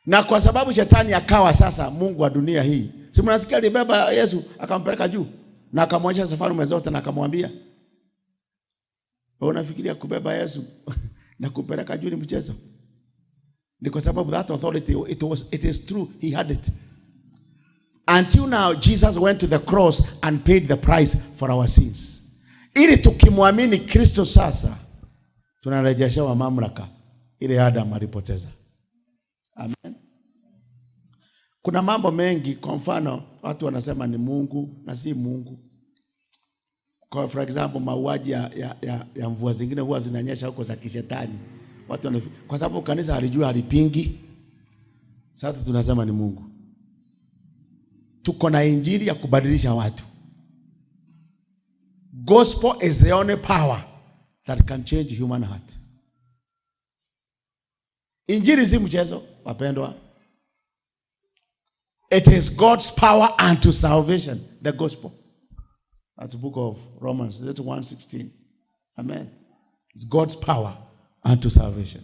Na kwa sababu shetani akawa sasa mungu wa dunia hii. Si mnasikia alibeba Yesu akampeleka juu na akamwonyesha safari zote na akamwambia, wewe unafikiria kubeba Yesu na kupeleka juu ni mchezo? Ni kwa sababu that authority, it is true, he had it. Until now Jesus went to the cross and paid the price for our sins. Ili tukimwamini Kristo sasa tunarejeshewa mamlaka ile Adam alipoteza. Amen. Kuna mambo mengi, kwa mfano watu wanasema ni Mungu na si Mungu. For example, mauaji ya mvua zingine huwa zinanyesha huko za kishetani. Watu kwa sababu kanisa alijua halipingi. Sasa tunasema ni Mungu. Tuko na injili ya kubadilisha watu. Gospel is the only power that can change human heart. Injili si mchezo, wapendwa. It is God's power unto salvation, the gospel. That's the book of Romans, that's 1:16. Amen. It's God's power unto salvation.